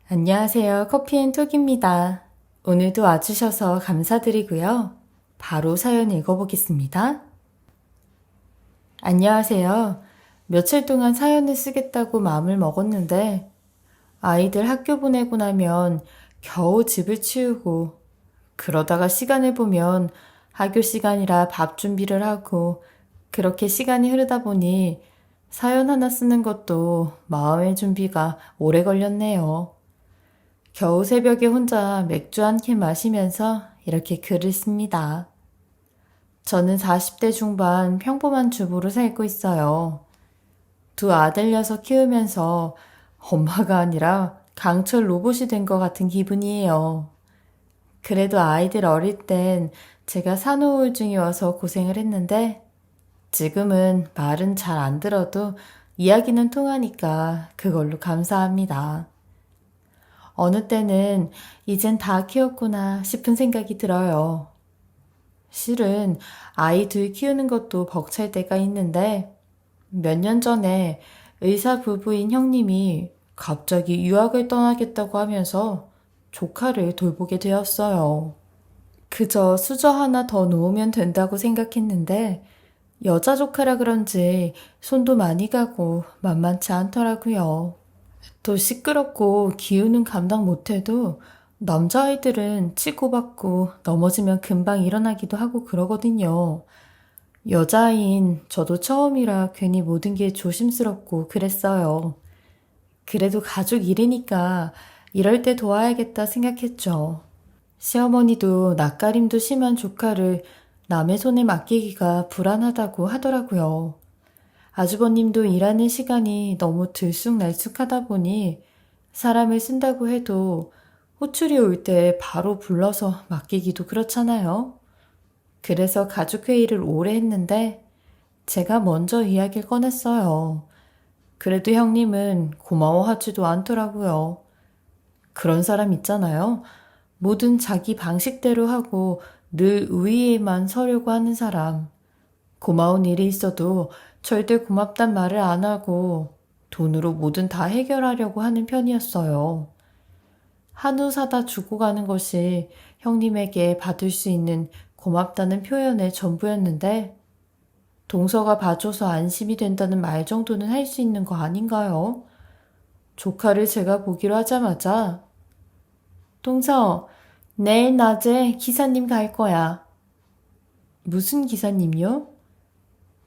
안녕하세요. 커피앤톡입니다. 오늘도 와주셔서 감사드리고요. 바로 사연 읽어보겠습니다. 안녕하세요. 며칠 동안 사연을 쓰겠다고 마음을 먹었는데 아이들 학교 보내고 나면 겨우 집을 치우고 그러다가 시간을 보면 학교 시간이라 밥 준비를 하고 그렇게 시간이 흐르다 보니 사연 하나 쓰는 것도 마음의 준비가 오래 걸렸네요. 겨우 새벽에 혼자 맥주 한 캔 마시면서 이렇게 글을 씁니다. 저는 40대 중반 평범한 주부로 살고 있어요. 두 아들 녀석 키우면서 엄마가 아니라 강철 로봇이 된 것 같은 기분이에요. 그래도 아이들 어릴 땐 제가 산후우울증이 와서 고생을 했는데 지금은 말은 잘 안 들어도 이야기는 통하니까 그걸로 감사합니다. 어느 때는 이젠 다 키웠구나 싶은 생각이 들어요. 실은 아이 둘 키우는 것도 벅찰 때가 있는데 몇 년 전에 의사 부부인 형님이 갑자기 유학을 떠나겠다고 하면서 조카를 돌보게 되었어요. 그저 수저 하나 더 놓으면 된다고 생각했는데 여자 조카라 그런지 손도 많이 가고 만만치 않더라고요. 또 시끄럽고 기우는 감당 못해도 남자아이들은 치고받고 넘어지면 금방 일어나기도 하고 그러거든요. 여자아이인 저도 처음이라 괜히 모든 게 조심스럽고 그랬어요. 그래도 가족 일이니까 이럴 때 도와야겠다 생각했죠. 시어머니도 낯가림도 심한 조카를 남의 손에 맡기기가 불안하다고 하더라고요. 아주버님도 일하는 시간이 너무 들쑥날쑥하다 보니 사람을 쓴다고 해도 호출이 올 때 바로 불러서 맡기기도 그렇잖아요. 그래서 가족회의를 오래 했는데 제가 먼저 이야기를 꺼냈어요. 그래도 형님은 고마워하지도 않더라고요. 그런 사람 있잖아요. 뭐든 자기 방식대로 하고 늘 우위에만 서려고 하는 사람. 고마운 일이 있어도 절대 고맙단 말을 안 하고 돈으로 뭐든 다 해결하려고 하는 편이었어요. 한우 사다 주고 가는 것이 형님에게 받을 수 있는 고맙다는 표현의 전부였는데 동서가 봐줘서 안심이 된다는 말 정도는 할 수 있는 거 아닌가요? 조카를 제가 보기로 하자마자 동서, 내일 낮에 기사님 갈 거야. 무슨 기사님요?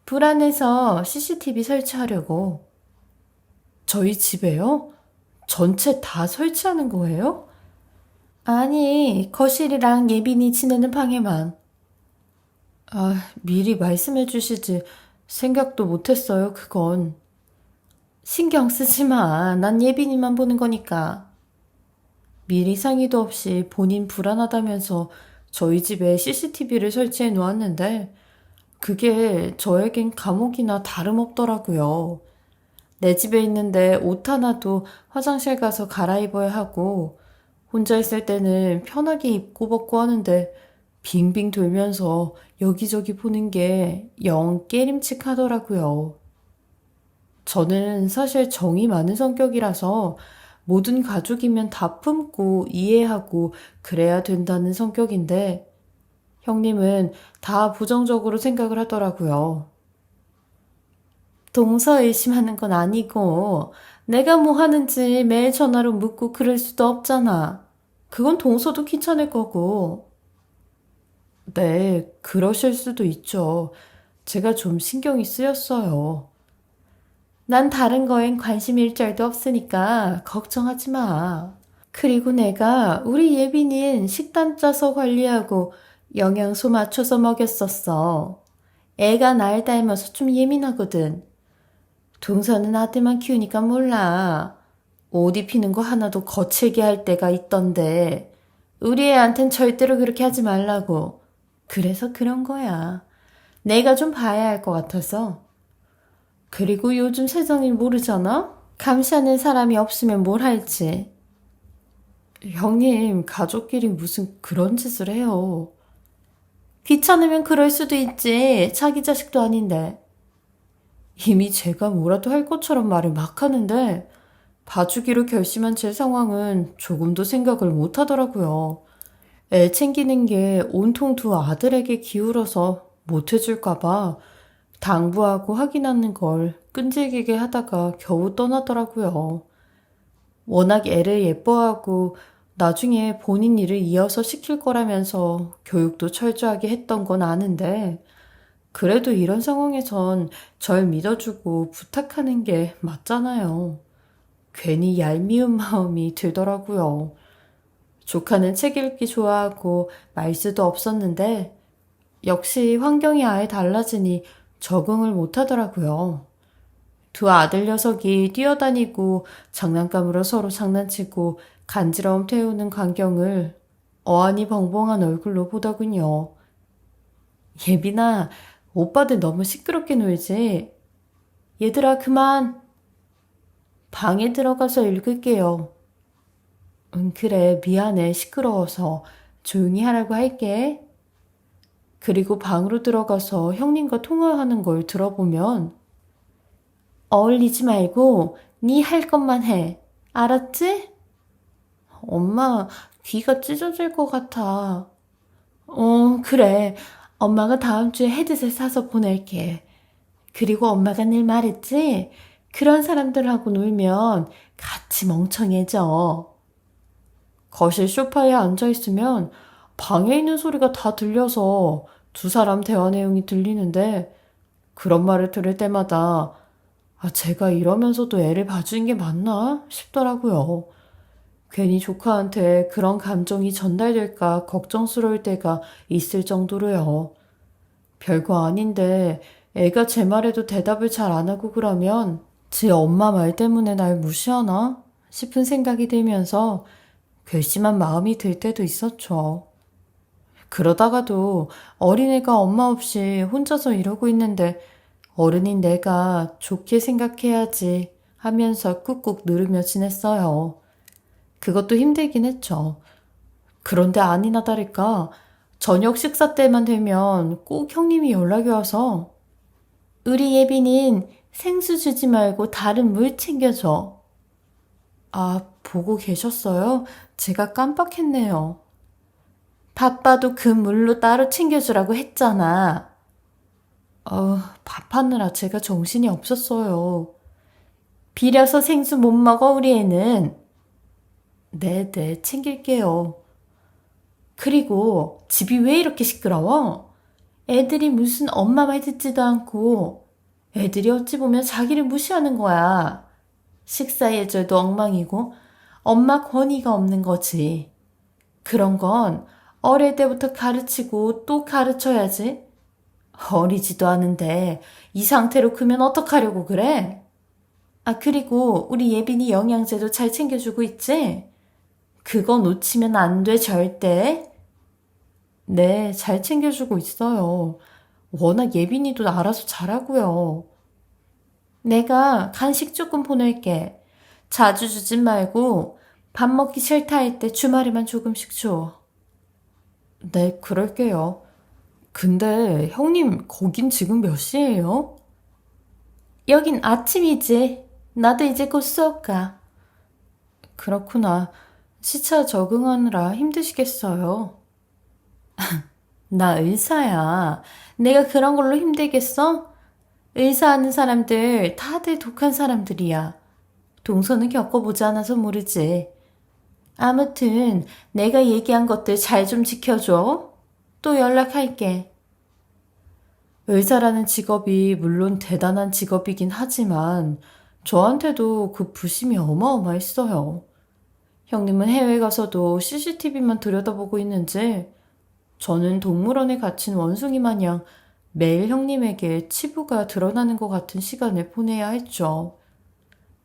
불안해서 CCTV 설치하려고. 저희 집에요? 전체 다 설치하는 거예요? 아니, 거실이랑 예빈이 지내는 방에만. 아, 미리 말씀해 주시지. 생각도 못했어요, 그건. 신경 쓰지 마. 난 예빈이만 보는 거니까. 미리 상의도 없이 본인 불안하다면서 저희 집에 CCTV를 설치해 놓았는데 그게 저에겐 감옥이나 다름없더라고요. 내 집에 있는데 옷 하나도 화장실 가서 갈아입어야 하고 혼자 있을 때는 편하게 입고 벗고 하는데 빙빙 돌면서 여기저기 보는 게 영 깨림칙하더라고요. 저는 사실 정이 많은 성격이라서 모든 가족이면 다 품고 이해하고 그래야 된다는 성격인데 형님은 다 부정적으로 생각을 하더라고요. 동서 의심하는 건 아니고 내가 뭐 하는지 매일 전화로 묻고 그럴 수도 없잖아. 그건 동서도 귀찮을 거고. 네, 그러실 수도 있죠. 제가 좀 신경이 쓰였어요. 난 다른 거엔 관심 일절도 없으니까 걱정하지 마. 그리고 내가 우리 예빈인 식단 짜서 관리하고 영양소 맞춰서 먹였었어. 애가 날 닮아서 좀 예민하거든. 동서는 아들만 키우니까 몰라. 옷 입히는 거 하나도 거칠게 할 때가 있던데 우리 애한텐 절대로 그렇게 하지 말라고. 그래서 그런 거야. 내가 좀 봐야 할 것 같아서. 그리고 요즘 세상일 모르잖아? 감시하는 사람이 없으면 뭘 할지. 형님, 가족끼리 무슨 그런 짓을 해요. 귀찮으면 그럴 수도 있지. 자기 자식도 아닌데. 이미 제가 뭐라도 할 것처럼 말을 막 하는데 봐주기로 결심한 제 상황은 조금도 생각을 못 하더라고요. 애 챙기는 게 온통 두 아들에게 기울어서 못 해줄까봐 당부하고 확인하는 걸 끈질기게 하다가 겨우 떠나더라고요. 워낙 애를 예뻐하고 나중에 본인 일을 이어서 시킬 거라면서 교육도 철저하게 했던 건 아는데, 그래도 이런 상황에선 절 믿어주고 부탁하는 게 맞잖아요. 괜히 얄미운 마음이 들더라고요. 조카는 책 읽기 좋아하고 말수도 없었는데, 역시 환경이 아예 달라지니 적응을 못 하더라고요. 두 아들 녀석이 뛰어다니고 장난감으로 서로 장난치고 간지러움 태우는 광경을 어안이 벙벙한 얼굴로 보더군요. 예빈아, 오빠들 너무 시끄럽게 놀지? 얘들아, 그만! 방에 들어가서 읽을게요. 응, 그래, 미안해, 시끄러워서. 조용히 하라고 할게. 그리고 방으로 들어가서 형님과 통화하는 걸 들어보면, 어울리지 말고 네 할 것만 해. 알았지? 엄마, 귀가 찢어질 것 같아. 그래. 엄마가 다음 주에 헤드셋 사서 보낼게. 그리고 엄마가 늘 말했지? 그런 사람들하고 놀면 같이 멍청해져. 거실 소파에 앉아있으면 방에 있는 소리가 다 들려서 두 사람 대화 내용이 들리는데, 그런 말을 들을 때마다 제가 이러면서도 애를 봐주는 게 맞나 싶더라고요. 괜히 조카한테 그런 감정이 전달될까 걱정스러울 때가 있을 정도로요. 별거 아닌데 애가 제 말에도 대답을 잘 안 하고 그러면 지 엄마 말 때문에 날 무시하나 싶은 생각이 들면서 괘씸한 마음이 들 때도 있었죠. 그러다가도 어린애가 엄마 없이 혼자서 이러고 있는데 어른인 내가 좋게 생각해야지 하면서 꾹꾹 누르며 지냈어요. 그것도 힘들긴 했죠. 그런데 아니나 다를까 저녁 식사 때만 되면 꼭 형님이 연락이 와서 우리 예빈인 생수 주지 말고 다른 물 챙겨줘. 보고 계셨어요? 제가 깜빡했네요. 바빠도 그 물로 따로 챙겨주라고 했잖아. 밥하느라 제가 정신이 없었어요. 비려서 생수 못 먹어, 우리 애는. 네네, 챙길게요. 그리고 집이 왜 이렇게 시끄러워? 애들이 무슨 엄마 말 듣지도 않고 애들이 어찌 보면 자기를 무시하는 거야. 식사 예절도 엉망이고 엄마 권위가 없는 거지. 그런 건 어릴 때부터 가르치고 또 가르쳐야지. 어리지도 않은데 이 상태로 크면 어떡하려고 그래? 그리고 우리 예빈이 영양제도 잘 챙겨주고 있지? 그거 놓치면 안 돼, 절대. 네, 잘 챙겨주고 있어요. 워낙 예빈이도 알아서 잘하고요. 내가 간식 조금 보낼게. 자주 주진 말고 밥 먹기 싫다 할 때 주말에만 조금씩 줘. 네, 그럴게요. 근데 형님, 거긴 지금 몇 시예요? 여긴 아침이지. 나도 이제 곧 수업 가. 그렇구나. 시차 적응하느라 힘드시겠어요. 나 의사야. 내가 그런 걸로 힘들겠어? 의사하는 사람들 다들 독한 사람들이야. 동서는 겪어보지 않아서 모르지. 아무튼 내가 얘기한 것들 잘 좀 지켜줘. 또 연락할게. 의사라는 직업이 물론 대단한 직업이긴 하지만 저한테도 그 부심이 어마어마했어요. 형님은 해외 가서도 CCTV만 들여다보고 있는지 저는 동물원에 갇힌 원숭이 마냥 매일 형님에게 치부가 드러나는 것 같은 시간을 보내야 했죠.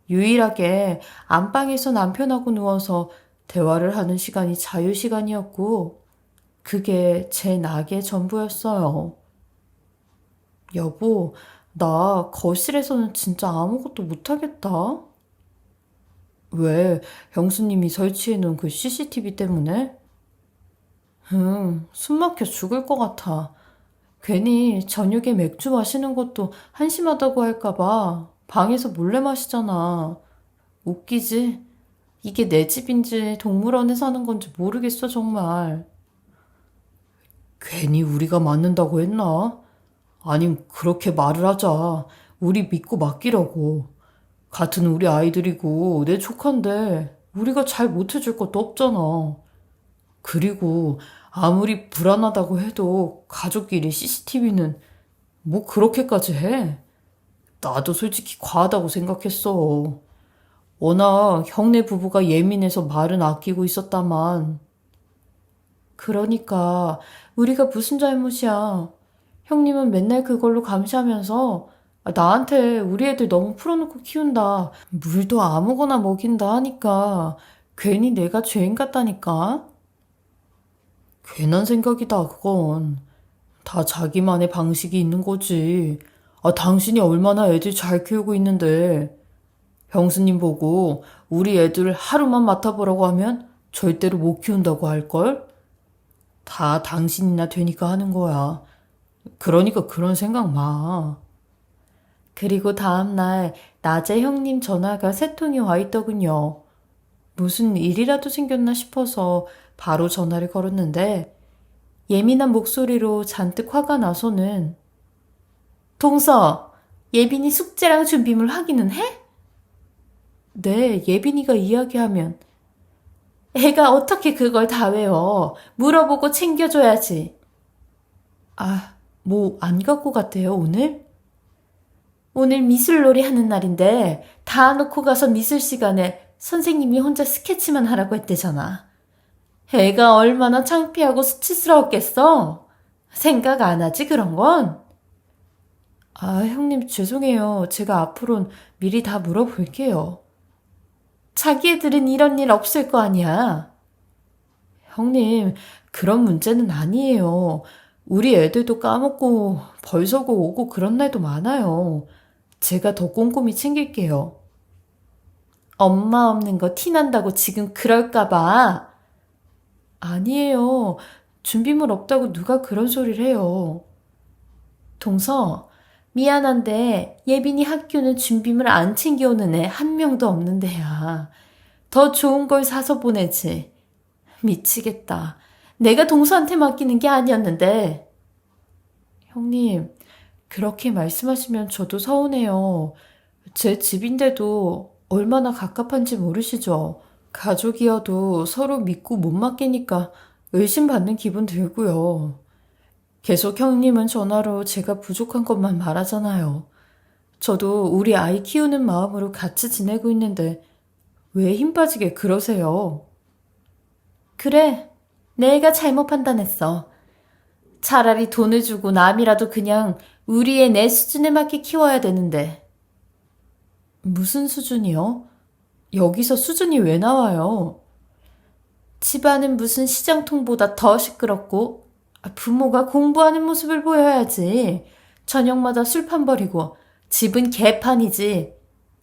유일하게 안방에서 남편하고 누워서 대화를 하는 시간이 자유시간이었고, 그게 제 낙의 전부였어요. 여보, 나 거실에서는 진짜 아무것도 못하겠다. 왜? 형수님이 설치해놓은 그 CCTV 때문에? 숨 막혀 죽을 것 같아. 괜히 저녁에 맥주 마시는 것도 한심하다고 할까봐 방에서 몰래 마시잖아. 웃기지? 이게 내 집인지 동물원에 사는 건지 모르겠어, 정말. 괜히 우리가 맞는다고 했나? 아님, 그렇게 말을 하자. 우리 믿고 맡기라고. 같은 우리 아이들이고, 내 조카인데, 우리가 잘 못해줄 것도 없잖아. 그리고, 아무리 불안하다고 해도, 가족끼리 CCTV는 뭐 그렇게까지 해? 나도 솔직히 과하다고 생각했어. 워낙 형네 부부가 예민해서 말은 아끼고 있었다만. 그러니까 우리가 무슨 잘못이야. 형님은 맨날 그걸로 감시하면서 나한테 우리 애들 너무 풀어놓고 키운다. 물도 아무거나 먹인다 하니까 괜히 내가 죄인 같다니까. 괜한 생각이다, 그건. 다 자기만의 방식이 있는 거지. 당신이 얼마나 애들 잘 키우고 있는데. 형수님 보고 우리 애들 하루만 맡아보라고 하면 절대로 못 키운다고 할걸? 다 당신이나 되니까 하는 거야. 그러니까 그런 생각 마. 그리고 다음날 낮에 형님 전화가 세 통이 와 있더군요. 무슨 일이라도 생겼나 싶어서 바로 전화를 걸었는데 예민한 목소리로 잔뜩 화가 나서는 동서, 예빈이 숙제랑 준비물 확인은 해? 네, 예빈이가 이야기하면 애가 어떻게 그걸 다 외워? 물어보고 챙겨줘야지. 뭐 안 갖고 갔대요, 오늘? 오늘 미술놀이 하는 날인데 다 놓고 가서 미술 시간에 선생님이 혼자 스케치만 하라고 했대잖아. 애가 얼마나 창피하고 수치스러웠겠어? 생각 안 하지, 그런 건? 형님 죄송해요. 제가 앞으론 미리 다 물어볼게요. 자기 애들은 이런 일 없을 거 아니야. 형님, 그런 문제는 아니에요. 우리 애들도 까먹고 벌서고 오고 그런 날도 많아요. 제가 더 꼼꼼히 챙길게요. 엄마 없는 거 티난다고 지금 그럴까 봐. 아니에요. 준비물 없다고 누가 그런 소리를 해요. 동서, 미안한데 예빈이 학교는 준비물 안 챙겨오는 애 한 명도 없는데야. 더 좋은 걸 사서 보내지. 미치겠다. 내가 동서한테 맡기는 게 아니었는데. 형님, 그렇게 말씀하시면 저도 서운해요. 제 집인데도 얼마나 갑갑한지 모르시죠? 가족이어도 서로 믿고 못 맡기니까 의심받는 기분 들고요. 계속 형님은 전화로 제가 부족한 것만 말하잖아요. 저도 우리 아이 키우는 마음으로 같이 지내고 있는데 왜 힘 빠지게 그러세요? 그래, 내가 잘못 판단했어. 차라리 돈을 주고 남이라도 그냥 우리 애 내 수준에 맞게 키워야 되는데. 무슨 수준이요? 여기서 수준이 왜 나와요? 집안은 무슨 시장통보다 더 시끄럽고 부모가 공부하는 모습을 보여야지. 저녁마다 술판 버리고 집은 개판이지.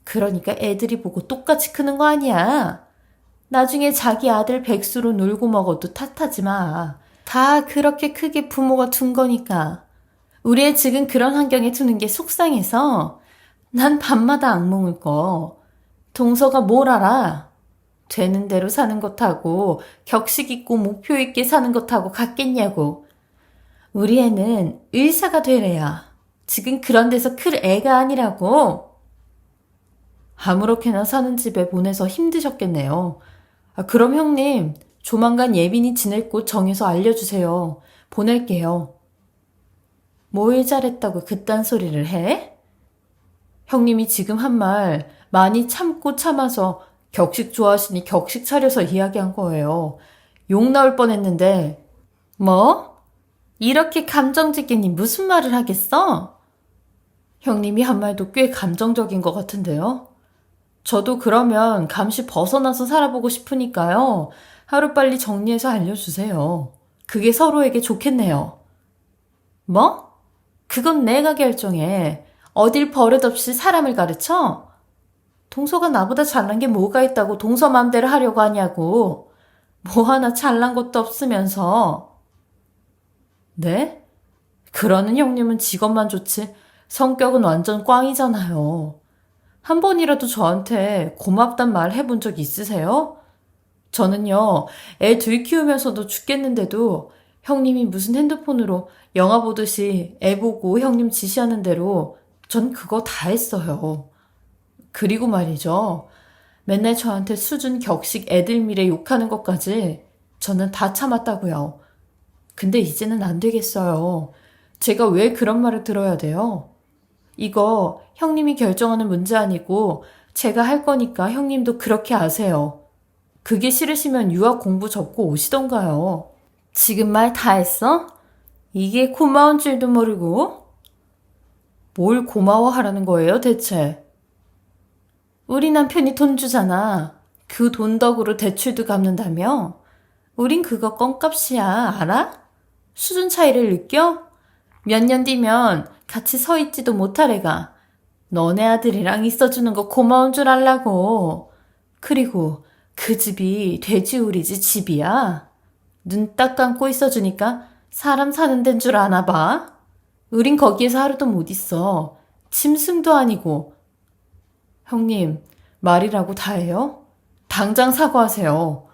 그러니까 애들이 보고 똑같이 크는 거 아니야. 나중에 자기 아들 백수로 놀고 먹어도 탓하지 마. 다 그렇게 크게 부모가 둔 거니까. 우리 애 지금 그런 환경에 두는 게 속상해서 난 밤마다 악몽을 꿔. 동서가 뭘 알아? 되는 대로 사는 것하고 격식 있고 목표 있게 사는 것하고 같겠냐고. 우리 애는 의사가 되래야. 지금 그런 데서 클 애가 아니라고. 아무렇게나 사는 집에 보내서 힘드셨겠네요. 그럼 형님, 조만간 예빈이 지낼 곳 정해서 알려주세요. 보낼게요. 뭘 잘했다고 그딴 소리를 해? 형님이 지금 한 말 많이 참고 참아서 격식 좋아하시니 격식 차려서 이야기한 거예요. 욕 나올 뻔했는데. 뭐? 이렇게 감정적이니 무슨 말을 하겠어? 형님이 한 말도 꽤 감정적인 것 같은데요. 저도 그러면 감시 벗어나서 살아보고 싶으니까요. 하루빨리 정리해서 알려주세요. 그게 서로에게 좋겠네요. 뭐? 그건 내가 결정해. 어딜 버릇없이 사람을 가르쳐? 동서가 나보다 잘난 게 뭐가 있다고 동서 맘대로 하려고 하냐고. 뭐 하나 잘난 것도 없으면서. 네? 그러는 형님은 직업만 좋지 성격은 완전 꽝이잖아요. 한 번이라도 저한테 고맙단 말 해본 적 있으세요? 저는요, 애 둘 키우면서도 죽겠는데도 형님이 무슨 핸드폰으로 영화 보듯이 애 보고 형님 지시하는 대로 전 그거 다 했어요. 그리고 말이죠. 맨날 저한테 수준 격식 애들미래 욕하는 것까지 저는 다 참았다고요. 근데 이제는 안 되겠어요. 제가 왜 그런 말을 들어야 돼요? 이거 형님이 결정하는 문제 아니고 제가 할 거니까 형님도 그렇게 아세요. 그게 싫으시면 유학 공부 접고 오시던가요. 지금 말 다 했어? 이게 고마운 줄도 모르고? 뭘 고마워하라는 거예요, 대체? 우리 남편이 돈 주잖아. 그 돈 덕으로 대출도 갚는다며? 우린 그거 껌값이야, 알아? 수준 차이를 느껴? 몇 년 뒤면 같이 서 있지도 못하래가. 너네 아들이랑 있어주는 거 고마운 줄 알라고. 그리고 그 집이 돼지우리 집이야. 눈 딱 감고 있어주니까 사람 사는 데인 줄 아나 봐. 우린 거기에서 하루도 못 있어. 짐승도 아니고. 형님, 말이라고 다 해요? 당장 사과하세요.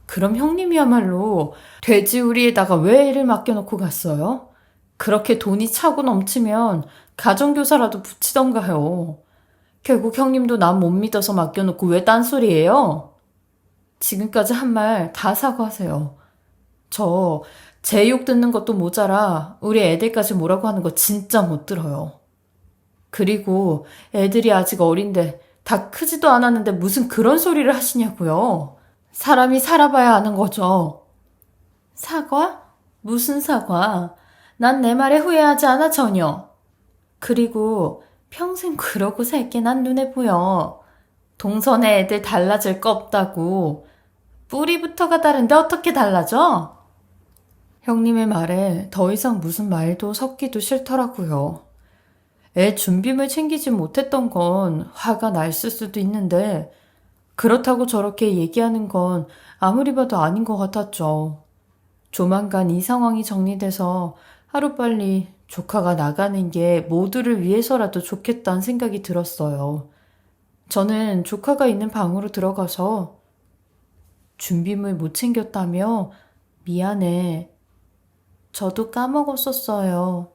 그럼 형님이야말로 돼지우리에다가 왜 애를 맡겨놓고 갔어요? 그렇게 돈이 차고 넘치면 가정교사라도 붙이던가요. 결국 형님도 남 못 믿어서 맡겨놓고 왜 딴소리예요? 지금까지 한 말 다 사과하세요. 저 제 욕 듣는 것도 모자라 우리 애들까지 뭐라고 하는 거 진짜 못 들어요. 그리고 애들이 아직 어린데 다 크지도 않았는데 무슨 그런 소리를 하시냐고요. 사람이 살아봐야 아는 거죠. 사과? 무슨 사과? 난 내 말에 후회하지 않아 전혀. 그리고 평생 그러고 살게 난 눈에 보여. 동선의 애들 달라질 거 없다고. 뿌리부터가 다른데 어떻게 달라져? 형님의 말에 더 이상 무슨 말도 섞기도 싫더라고요. 애 준비물 챙기지 못했던 건 화가 났을 수도 있는데 그렇다고 저렇게 얘기하는 건 아무리 봐도 아닌 것 같았죠. 조만간 이 상황이 정리돼서 하루빨리 조카가 나가는 게 모두를 위해서라도 좋겠다는 생각이 들었어요. 저는 조카가 있는 방으로 들어가서 준비물 못 챙겼다며? 미안해. 저도 까먹었었어요.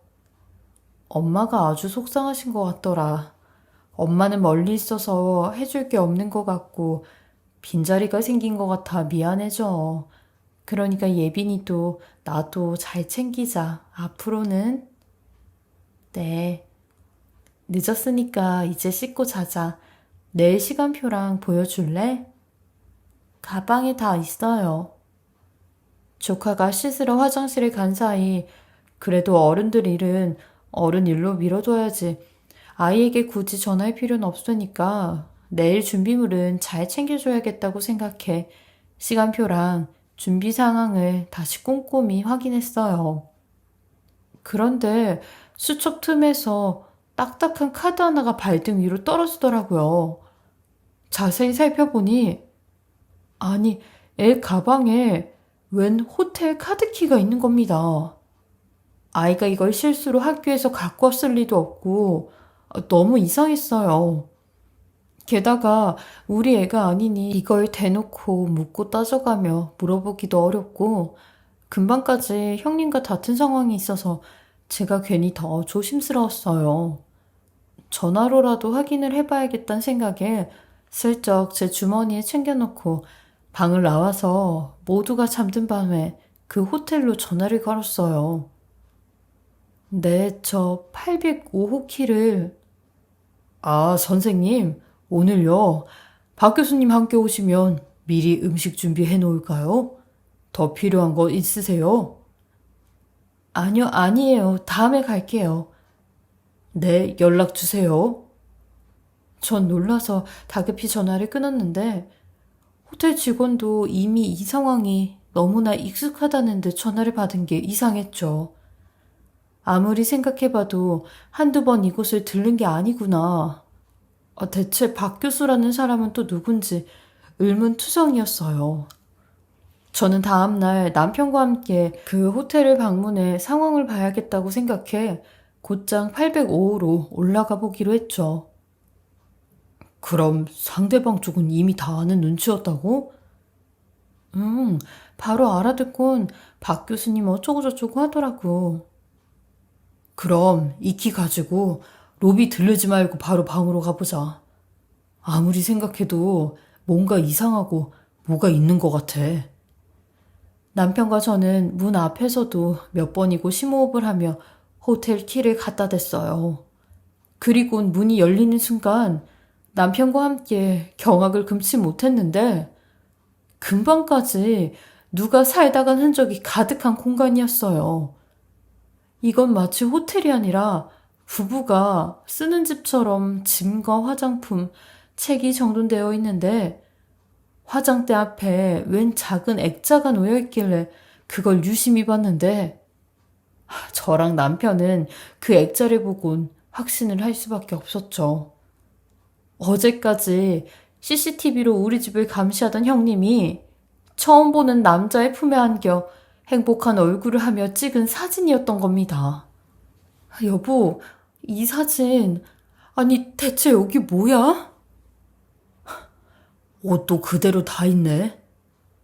엄마가 아주 속상하신 것 같더라. 엄마는 멀리 있어서 해줄 게 없는 것 같고 빈자리가 생긴 것 같아 미안해져. 그러니까 예빈이도 나도 잘 챙기자. 앞으로는. 네. 늦었으니까 이제 씻고 자자. 내일 시간표랑 보여줄래? 가방에 다 있어요. 조카가 씻으러 화장실에 간 사이 그래도 어른들 일은 어른 일로 미뤄둬야지. 아이에게 굳이 전할 필요는 없으니까 내일 준비물은 잘 챙겨줘야겠다고 생각해 시간표랑 준비 상황을 다시 꼼꼼히 확인했어요. 그런데 수첩 틈에서 딱딱한 카드 하나가 발등 위로 떨어지더라고요. 자세히 살펴보니 아니, 애 가방에 웬 호텔 카드키가 있는 겁니다. 아이가 이걸 실수로 학교에서 갖고 왔을 리도 없고 너무 이상했어요. 게다가 우리 애가 아니니 이걸 대놓고 묻고 따져가며 물어보기도 어렵고 금방까지 형님과 다툰 상황이 있어서 제가 괜히 더 조심스러웠어요. 전화로라도 확인을 해봐야겠다는 생각에 슬쩍 제 주머니에 챙겨놓고 방을 나와서 모두가 잠든 밤에 그 호텔로 전화를 걸었어요. 네, 저 805호 키를. 아, 선생님, 오늘요. 박 교수님 함께 오시면 미리 음식 준비해 놓을까요? 더 필요한 거 있으세요? 아니요, 아니에요. 다음에 갈게요. 네, 연락 주세요. 전 놀라서 다급히 전화를 끊었는데 호텔 직원도 이미 이 상황이 너무나 익숙하다는 듯 전화를 받은 게 이상했죠. 아무리 생각해봐도 한두 번 이곳을 들른 게 아니구나. 대체 박 교수라는 사람은 또 누군지 의문투성이었어요. 저는 다음날 남편과 함께 그 호텔을 방문해 상황을 봐야겠다고 생각해 곧장 805호로 올라가 보기로 했죠. 그럼 상대방 쪽은 이미 다 아는 눈치였다고? 응, 바로 알아듣곤 박 교수님 어쩌고저쩌고 하더라고. 그럼 이 키 가지고 로비 들르지 말고 바로 방으로 가보자. 아무리 생각해도 뭔가 이상하고 뭐가 있는 것 같아. 남편과 저는 문 앞에서도 몇 번이고 심호흡을 하며 호텔 키를 갖다 댔어요. 그리고 문이 열리는 순간 남편과 함께 경악을 금치 못했는데 금방까지 누가 살다 간 흔적이 가득한 공간이었어요. 이건 마치 호텔이 아니라 부부가 쓰는 집처럼 짐과 화장품, 책이 정돈되어 있는데 화장대 앞에 웬 작은 액자가 놓여 있길래 그걸 유심히 봤는데 저랑 남편은 그 액자를 보곤 확신을 할 수밖에 없었죠. 어제까지 CCTV로 우리 집을 감시하던 형님이 처음 보는 남자의 품에 안겨 행복한 얼굴을 하며 찍은 사진이었던 겁니다. 여보, 이 사진, 아니 대체 여기 뭐야? 옷도 그대로 다 있네.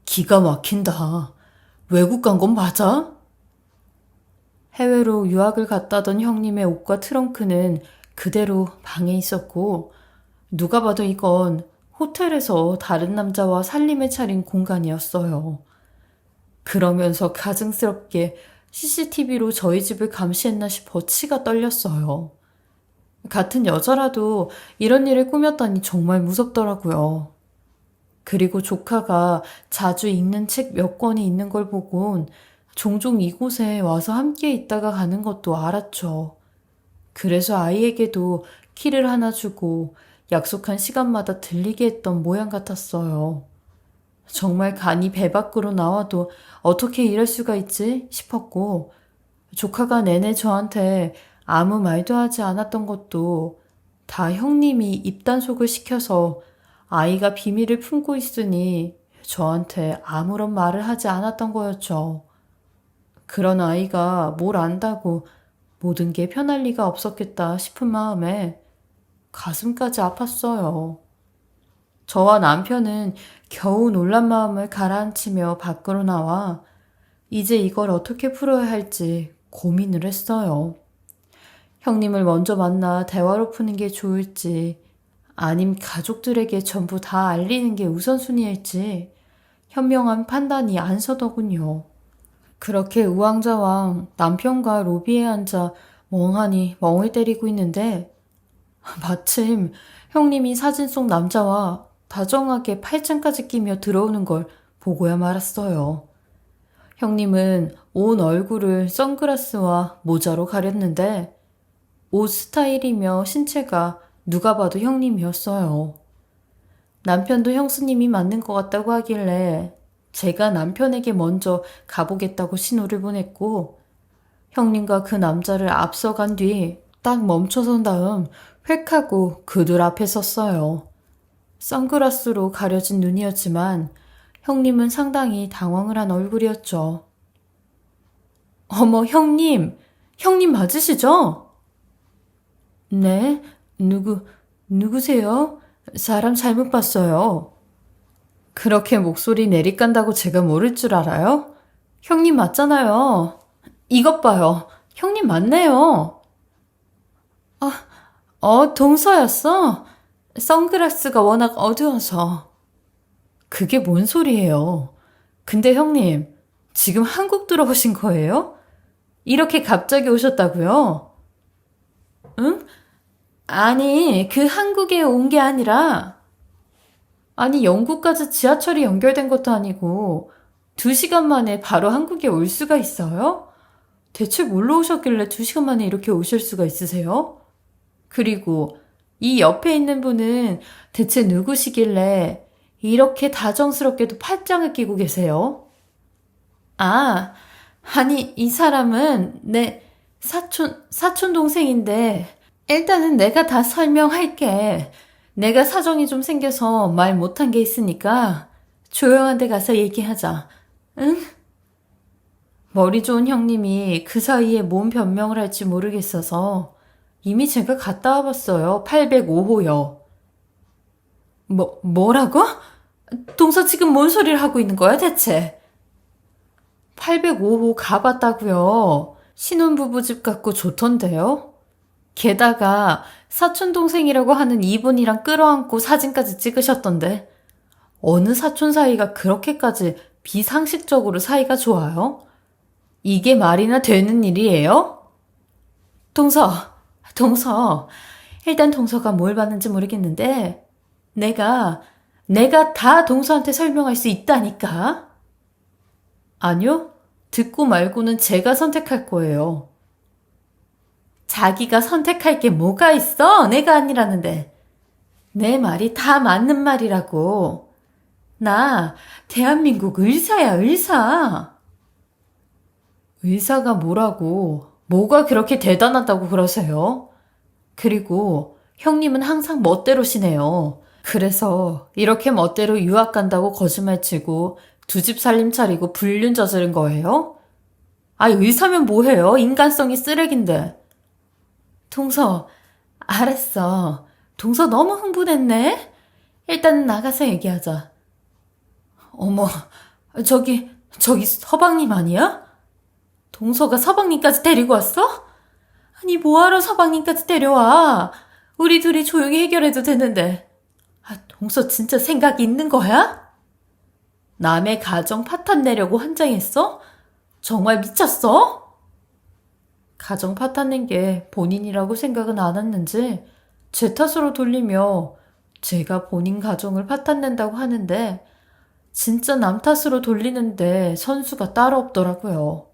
기가 막힌다. 외국 간 건 맞아? 해외로 유학을 갔다던 형님의 옷과 트렁크는 그대로 방에 있었고 누가 봐도 이건 호텔에서 다른 남자와 살림을 차린 공간이었어요. 그러면서 가증스럽게 CCTV로 저희 집을 감시했나 싶어 치가 떨렸어요. 같은 여자라도 이런 일을 꾸몄다니 정말 무섭더라고요. 그리고 조카가 자주 읽는 책 몇 권이 있는 걸 보곤 종종 이곳에 와서 함께 있다가 가는 것도 알았죠. 그래서 아이에게도 키를 하나 주고 약속한 시간마다 들리게 했던 모양 같았어요. 정말 간이 배 밖으로 나와도 어떻게 이럴 수가 있지 싶었고 조카가 내내 저한테 아무 말도 하지 않았던 것도 다 형님이 입단속을 시켜서 아이가 비밀을 품고 있으니 저한테 아무런 말을 하지 않았던 거였죠. 그런 아이가 뭘 안다고 모든 게 편할 리가 없었겠다 싶은 마음에 가슴까지 아팠어요. 저와 남편은 겨우 놀란 마음을 가라앉히며 밖으로 나와 이제 이걸 어떻게 풀어야 할지 고민을 했어요. 형님을 먼저 만나 대화로 푸는 게 좋을지 아님 가족들에게 전부 다 알리는 게 우선순위일지 현명한 판단이 안 서더군요. 그렇게 우왕좌왕 남편과 로비에 앉아 멍하니 멍을 때리고 있는데 마침 형님이 사진 속 남자와 다정하게 팔짱까지 끼며 들어오는 걸 보고야 말았어요. 형님은 온 얼굴을 선글라스와 모자로 가렸는데 옷 스타일이며 신체가 누가 봐도 형님이었어요. 남편도 형수님이 맞는 것 같다고 하길래 제가 남편에게 먼저 가보겠다고 신호를 보냈고 형님과 그 남자를 앞서간 뒤 딱 멈춰선 다음 획 하고 그들 앞에 섰어요. 선글라스로 가려진 눈이었지만 형님은 상당히 당황을 한 얼굴이었죠. 어머, 형님 맞으시죠? 네, 누구세요? 사람 잘못 봤어요. 그렇게 목소리 내리깐다고 제가 모를 줄 알아요? 형님 맞잖아요. 이것 봐요. 형님 맞네요. 동서였어? 선글라스가 워낙 어두워서. 그게 뭔 소리예요? 근데 형님, 지금 한국 들어오신 거예요? 이렇게 갑자기 오셨다고요? 응? 아니, 그 한국에 온 게 아니라, 아니, 영국까지 지하철이 연결된 것도 아니고, 2시간 만에 바로 한국에 올 수가 있어요? 대체 뭘로 오셨길래 2시간 만에 이렇게 오실 수가 있으세요? 그리고 이 옆에 있는 분은 대체 누구시길래 이렇게 다정스럽게도 팔짱을 끼고 계세요? 아니, 이 사람은 내 사촌 동생인데, 일단은 내가 다 설명할게. 내가 사정이 좀 생겨서 말 못한 게 있으니까 조용한 데 가서 얘기하자. 응? 머리 좋은 형님이 그 사이에 뭔 변명을 할지 모르겠어서 이미 제가 갔다 와봤어요. 805호요. 뭐라고? 동서 지금 뭔 소리를 하고 있는 거야, 대체? 805호 가봤다고요. 신혼부부 집 같고 좋던데요? 게다가 사촌동생이라고 하는 이분이랑 끌어안고 사진까지 찍으셨던데 어느 사촌 사이가 그렇게까지 비상식적으로 사이가 좋아요? 이게 말이나 되는 일이에요? 동서, 동서. 일단 동서가 뭘 봤는지 모르겠는데 내가 다 동서한테 설명할 수 있다니까? 아니요. 듣고 말고는 제가 선택할 거예요. 자기가 선택할 게 뭐가 있어? 내가 아니라는데. 내 말이 다 맞는 말이라고. 나 대한민국 의사야, 의사. 의사가 뭐라고? 뭐가 그렇게 대단하다고 그러세요? 그리고 형님은 항상 멋대로시네요. 그래서 이렇게 멋대로 유학 간다고 거짓말치고 두 집 살림 차리고 불륜 저지른 거예요? 아, 의사면 뭐해요? 인간성이 쓰레긴데. 동서, 알았어. 동서 너무 흥분했네? 일단 나가서 얘기하자. 어머, 저기 서방님 아니야? 동서가 서방님까지 데리고 왔어? 아니, 뭐하러 서방님까지 데려와? 우리 둘이 조용히 해결해도 되는데. 아, 동서 진짜 생각이 있는 거야? 남의 가정 파탄 내려고 환장했어? 정말 미쳤어? 가정 파탄 낸 게 본인이라고 생각은 안 했는지 제 탓으로 돌리며 제가 본인 가정을 파탄 낸다고 하는데 진짜 남 탓으로 돌리는데 선수가 따로 없더라고요.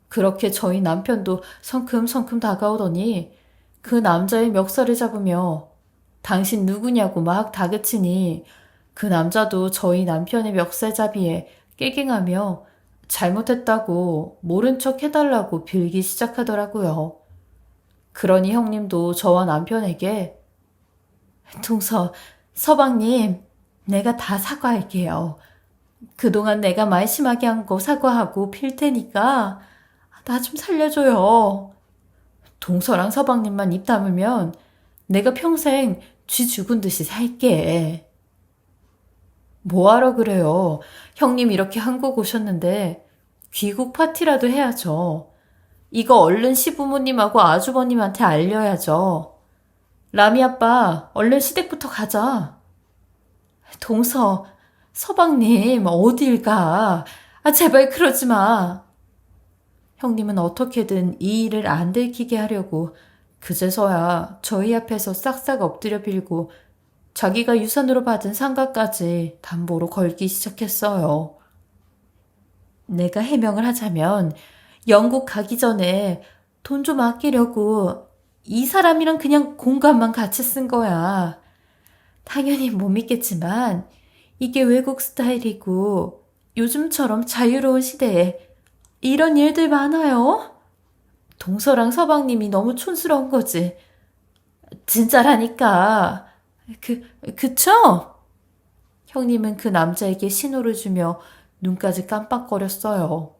그렇게 저희 남편도 성큼성큼 다가오더니 그 남자의 멱살을 잡으며 당신 누구냐고 막 다그치니 그 남자도 저희 남편의 멱살잡이에 깨갱하며 잘못했다고 모른 척 해달라고 빌기 시작하더라고요. 그러니 형님도 저와 남편에게 동서, 서방님, 내가 다 사과할게요. 그동안 내가 말 심하게 한 거 사과하고 필 테니까 나 좀 살려줘요. 동서랑 서방님만 입 다물면 내가 평생 쥐 죽은 듯이 살게. 뭐하러 그래요? 형님 이렇게 한국 오셨는데 귀국 파티라도 해야죠. 이거 얼른 시부모님하고 아주버님한테 알려야죠. 라미 아빠, 얼른 시댁부터 가자. 동서, 서방님, 어딜 가? 아, 제발 그러지 마. 형님은 어떻게든 이 일을 안 들키게 하려고 그제서야 저희 앞에서 싹싹 엎드려 빌고 자기가 유산으로 받은 상가까지 담보로 걸기 시작했어요. 내가 해명을 하자면 영국 가기 전에 돈 좀 아끼려고 이 사람이랑 그냥 공간만 같이 쓴 거야. 당연히 못 믿겠지만 이게 외국 스타일이고 요즘처럼 자유로운 시대에 이런 일들 많아요. 동서랑 서방님이 너무 촌스러운 거지. 진짜라니까. 그쵸? 형님은 그 남자에게 신호를 주며 눈까지 깜빡거렸어요.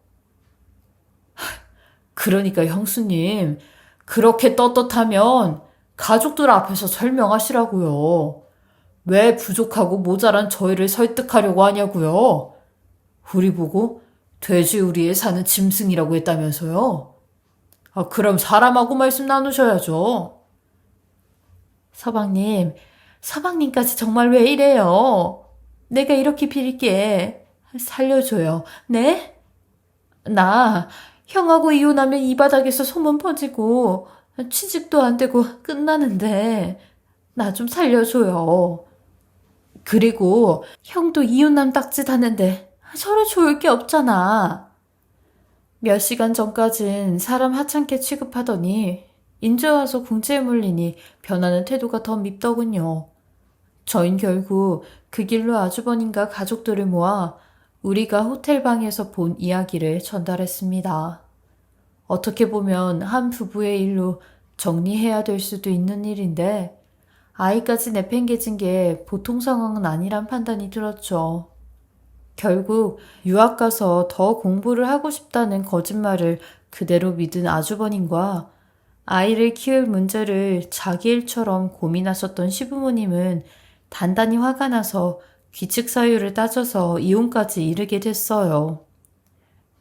그러니까 형수님, 그렇게 떳떳하면 가족들 앞에서 설명하시라고요. 왜 부족하고 모자란 저희를 설득하려고 하냐고요. 우리 보고 돼지우리에 사는 짐승이라고 했다면서요. 아, 그럼 사람하고 말씀 나누셔야죠. 서방님, 서방님까지 정말 왜 이래요? 내가 이렇게 빌게 살려줘요. 네? 나 형하고 이혼하면 이 바닥에서 소문 퍼지고 취직도 안 되고 끝나는데 나 좀 살려줘요. 그리고 형도 이혼남 딱짓 하는데 서로 좋을 게 없잖아. 몇 시간 전까진 사람 하찮게 취급하더니 인제 와서 궁지에 물리니 변하는 태도가 더 밉더군요. 저흰 결국 그 길로 아주버님과 가족들을 모아 우리가 호텔 방에서 본 이야기를 전달했습니다. 어떻게 보면 한 부부의 일로 정리해야 될 수도 있는 일인데 아이까지 내팽개친 게 보통 상황은 아니란 판단이 들었죠. 결국 유학 가서 더 공부를 하고 싶다는 거짓말을 그대로 믿은 아주버님과 아이를 키울 문제를 자기 일처럼 고민하셨던 시부모님은 단단히 화가 나서 귀측 사유를 따져서 이혼까지 이르게 됐어요.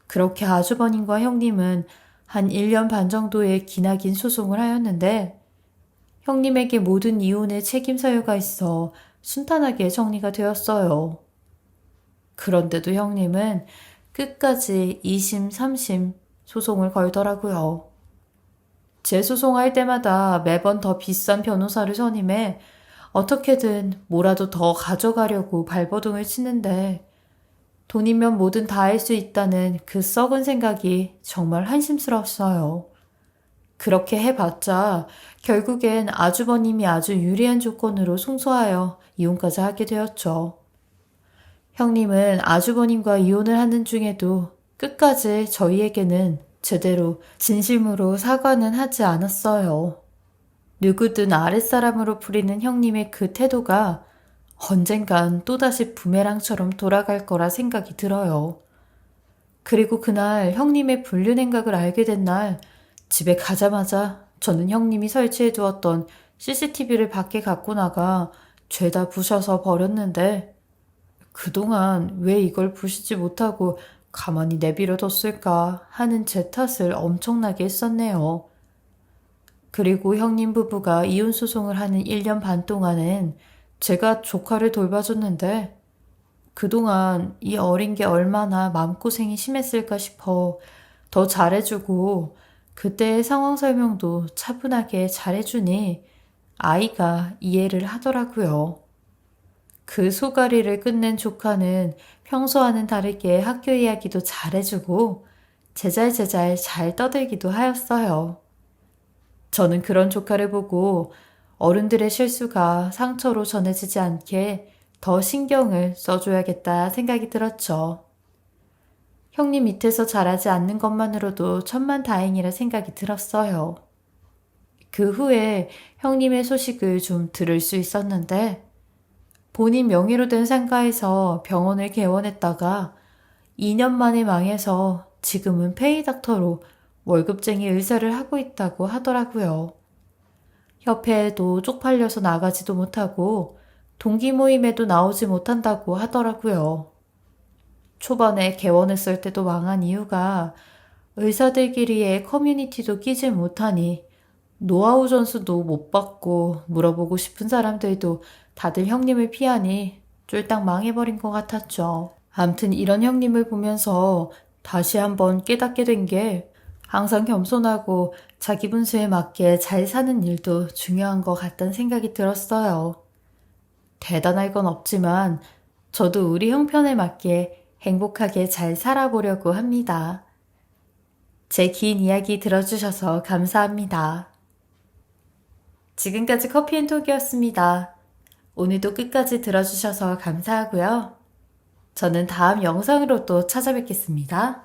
그렇게 아주버님과 형님은 한 1년 반 정도의 기나긴 소송을 하였는데 형님에게 모든 이혼의 책임 사유가 있어 순탄하게 정리가 되었어요. 그런데도 형님은 끝까지 2심, 3심 소송을 걸더라고요. 재소송할 때마다 매번 더 비싼 변호사를 선임해 어떻게든 뭐라도 더 가져가려고 발버둥을 치는데 돈이면 뭐든 다 할 수 있다는 그 썩은 생각이 정말 한심스러웠어요. 그렇게 해봤자 결국엔 아주버님이 아주 유리한 조건으로 승소하여 이혼까지 하게 되었죠. 형님은 아주버님과 이혼을 하는 중에도 끝까지 저희에게는 제대로 진심으로 사과는 하지 않았어요. 누구든 아랫사람으로 부리는 형님의 그 태도가 언젠간 또다시 부메랑처럼 돌아갈 거라 생각이 들어요. 그리고 그날 형님의 불륜 행각을 알게 된 날 집에 가자마자 저는 형님이 설치해 두었던 CCTV를 밖에 갖고 나가 죄다 부셔서 버렸는데 그동안 왜 이걸 부시지 못하고 가만히 내버려 뒀을까 하는 제 탓을 엄청나게 했었네요. 그리고 형님 부부가 이혼 소송을 하는 1년 반 동안은 제가 조카를 돌봐줬는데 그동안 이 어린 게 얼마나 마음고생이 심했을까 싶어 더 잘해주고 그때의 상황 설명도 차분하게 잘해주니 아이가 이해를 하더라고요. 그 소가리를 끝낸 조카는 평소와는 다르게 학교 이야기도 잘해주고 제잘제잘 잘 떠들기도 하였어요. 저는 그런 조카를 보고 어른들의 실수가 상처로 전해지지 않게 더 신경을 써줘야겠다 생각이 들었죠. 형님 밑에서 자라지 않는 것만으로도 천만다행이라 생각이 들었어요. 그 후에 형님의 소식을 좀 들을 수 있었는데 본인 명의로 된 상가에서 병원을 개원했다가 2년 만에 망해서 지금은 페이닥터로 월급쟁이 의사를 하고 있다고 하더라고요. 협회에도 쪽팔려서 나가지도 못하고 동기 모임에도 나오지 못한다고 하더라고요. 초반에 개원했을 때도 망한 이유가 의사들끼리의 커뮤니티도 끼질 못하니 노하우 전수도 못 받고 물어보고 싶은 사람들도 다들 형님을 피하니 쫄딱 망해버린 것 같았죠. 암튼 이런 형님을 보면서 다시 한번 깨닫게 된 게 항상 겸손하고 자기 분수에 맞게 잘 사는 일도 중요한 것 같다는 생각이 들었어요. 대단할 건 없지만 저도 우리 형편에 맞게 행복하게 잘 살아보려고 합니다. 제 긴 이야기 들어주셔서 감사합니다. 지금까지 커피앤톡이었습니다. 오늘도 끝까지 들어주셔서 감사하고요. 저는 다음 영상으로 또 찾아뵙겠습니다.